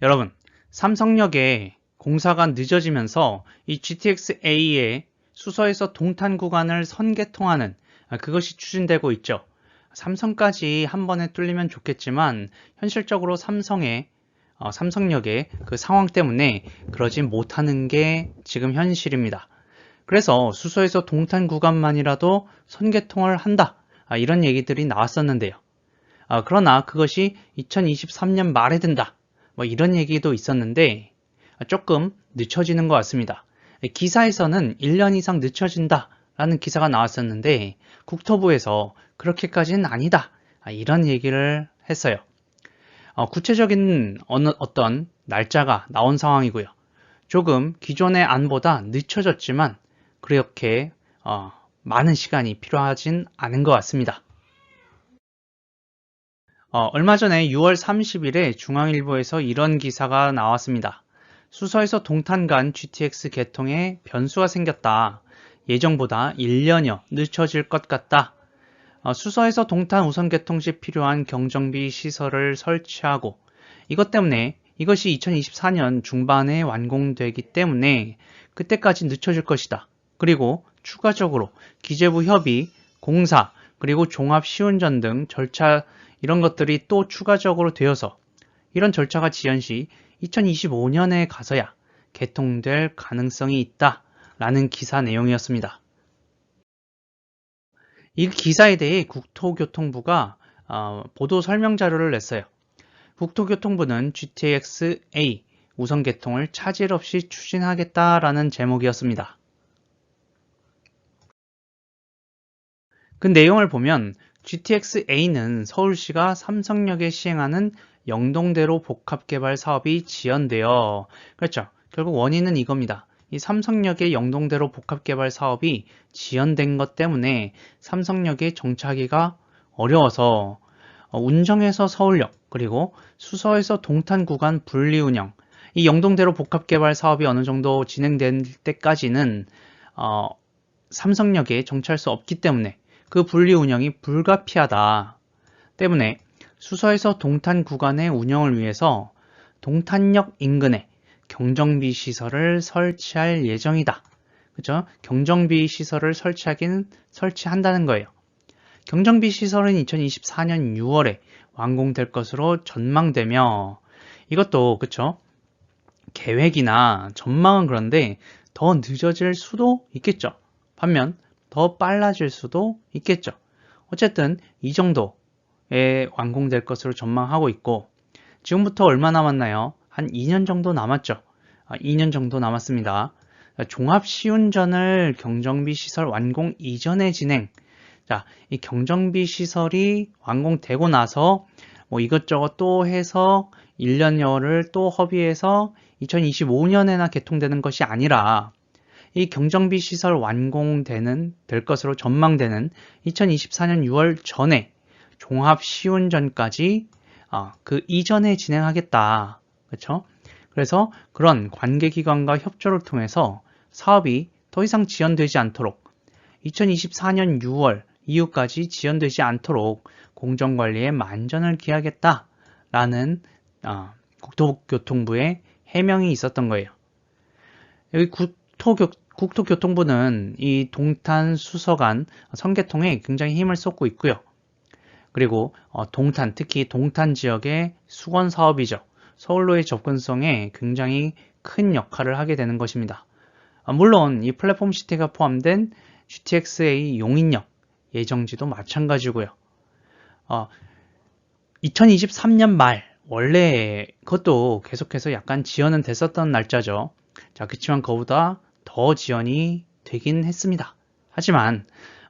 여러분, 삼성역에 공사가 늦어지면서 이 GTX-A의 수서에서 동탄 구간을 선개통하는 그것이 추진되고 있죠. 삼성까지 한 번에 뚫리면 좋겠지만 현실적으로 삼성역의 그 상황 때문에 그러지 못하는 게 지금 현실입니다. 그래서 수서에서 동탄 구간만이라도 선개통을 한다. 이런 얘기들이 나왔었는데요. 그러나 그것이 2023년 말에 된다. 뭐 이런 얘기도 있었는데 조금 늦춰지는 것 같습니다. 기사에서는 1년 이상 늦춰진다 라는 기사가 나왔었는데 국토부에서 그렇게까지는 아니다 이런 얘기를 했어요. 구체적인 어떤 날짜가 나온 상황이고요. 조금 기존의 안보다 늦춰졌지만 그렇게 많은 시간이 필요하진 않은 것 같습니다. 얼마 전에 6월 30일에 중앙일보에서 이런 기사가 나왔습니다. 수서에서 동탄 간 GTX 개통에 변수가 생겼다. 예정보다 1년여 늦춰질 것 같다. 수서에서 동탄 우선 개통 시 필요한 경정비 시설을 설치하고 이것 때문에 이것이 2024년 중반에 완공되기 때문에 그때까지 늦춰질 것이다. 그리고 추가적으로 기재부 협의, 공사, 그리고 종합 시운전 등 절차 이런 것들이 또 추가적으로 되어서 이런 절차가 지연 시 2025년에 가서야 개통될 가능성이 있다라는 기사 내용이었습니다. 이 기사에 대해 국토교통부가 보도 설명 자료를 냈어요. 국토교통부는 GTX-A 우선 개통을 차질 없이 추진하겠다라는 제목이었습니다. 그 내용을 보면 GTX-A는 서울시가 삼성역에 시행하는 영동대로 복합개발 사업이 지연되어 그렇죠. 결국 원인은 이겁니다. 이 삼성역의 영동대로 복합개발 사업이 지연된 것 때문에 삼성역에 정차하기가 어려워서 운정에서 서울역 그리고 수서에서 동탄 구간 분리운영 이 영동대로 복합개발 사업이 어느 정도 진행될 때까지는 삼성역에 정차할 수 없기 때문에 그 분리 운영이 불가피하다 때문에 수서에서 동탄 구간의 운영을 위해서 동탄역 인근에 경정비 시설을 설치할 예정이다. 그죠? 경정비 시설을 설치한다는 거예요. 경정비 시설은 2024년 6월에 완공될 것으로 전망되며 이것도 그쵸? 계획이나 전망은 그런데 더 늦어질 수도 있겠죠. 반면 더 빨라질 수도 있겠죠. 어쨌든 이 정도에 완공될 것으로 전망하고 있고 지금부터 얼마 남았나요? 한 2년 정도 남았죠. 2년 정도 남았습니다. 종합 시운전을 경정비 시설 완공 이전에 진행. 자, 이 경정비 시설이 완공되고 나서 뭐 이것저것 또 해서 1년여를 또 허비해서 2025년에나 개통되는 것이 아니라 이 경정비 시설 될 것으로 전망되는 2024년 6월 전에 종합 시운전까지 그 이전에 진행하겠다. 그렇죠? 그래서 그런 관계기관과 협조를 통해서 사업이 더 이상 지연되지 않도록 2024년 6월 이후까지 지연되지 않도록 공정관리에 만전을 기하겠다라는 국토교통부의 해명이 있었던 거예요. 여기 국토교통부는 이 동탄 수서간 선개통에 굉장히 힘을 쏟고 있고요. 그리고 동탄, 특히 동탄 지역의 수건 사업이죠. 서울로의 접근성에 굉장히 큰 역할을 하게 되는 것입니다. 물론 이 플랫폼 시티가 포함된 GTX-A 용인역 예정지도 마찬가지고요. 2023년 말 원래 그것도 계속해서 약간 지연은 됐었던 날짜죠. 자, 그렇지만 그보다 더 지연이 되긴 했습니다. 하지만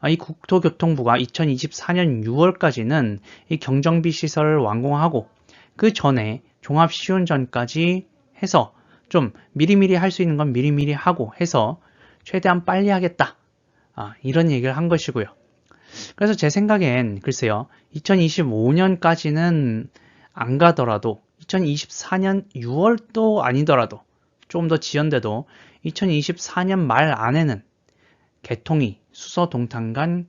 이 국토교통부가 2024년 6월까지는 이 경정비 시설을 완공하고 그 전에 종합시운전까지 해서 좀 미리미리 할 수 있는 건 미리미리 하고 해서 최대한 빨리 하겠다. 이런 얘기를 한 것이고요. 그래서 제 생각엔 글쎄요. 2025년까지는 안 가더라도 2024년 6월도 아니더라도 조금 더 지연돼도 2024년 말 안에는 개통이 수서 동탄 간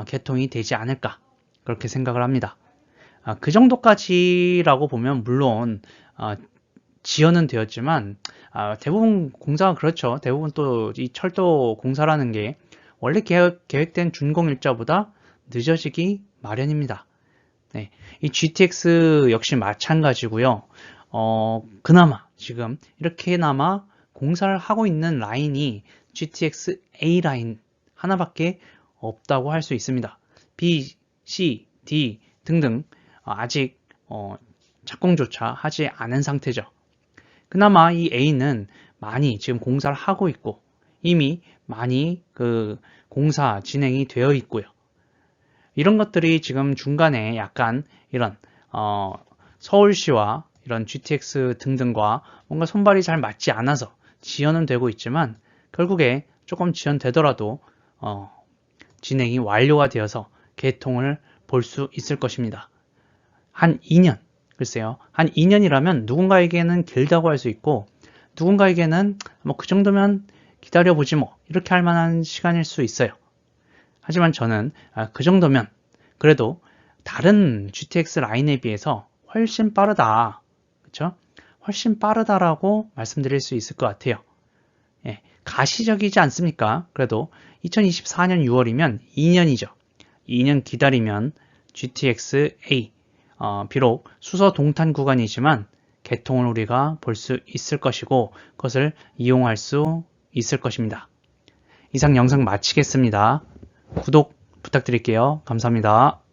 개통이 되지 않을까 그렇게 생각을 합니다. 그 정도까지라고 보면 물론 지연은 되었지만 대부분 공사가 그렇죠. 대부분 또 이 철도 공사라는 게 원래 계획된 준공 일자보다 늦어지기 마련입니다. 네, 이 GTX 역시 마찬가지고요. 그나마 지금 이렇게나마 공사를 하고 있는 라인이 GTX A 라인 하나밖에 없다고 할 수 있습니다. B, C, D 등등 아직 착공조차 하지 않은 상태죠. 그나마 이 A는 많이 지금 공사를 하고 있고 이미 많이 그 공사 진행이 되어 있고요. 이런 것들이 지금 중간에 약간 이런 서울시와 이런 GTX 등등과 뭔가 손발이 잘 맞지 않아서 지연은 되고 있지만 결국에 조금 지연되더라도 진행이 완료가 되어서 개통을 볼 수 있을 것입니다. 한 2년, 글쎄요. 한 2년이라면 누군가에게는 길다고 할 수 있고 누군가에게는 뭐 그 정도면 기다려보지 뭐 이렇게 할 만한 시간일 수 있어요. 하지만 저는 그 정도면 그래도 다른 GTX 라인에 비해서 훨씬 빠르다. 그렇죠? 훨씬 빠르다라고 말씀드릴 수 있을 것 같아요. 예, 가시적이지 않습니까? 그래도 2024년 6월이면 2년이죠. 2년 기다리면 GTX A 비록 수서 동탄 구간이지만 개통을 우리가 볼 수 있을 것이고 그것을 이용할 수 있을 것입니다. 이상 영상 마치겠습니다. 구독 부탁드릴게요. 감사합니다.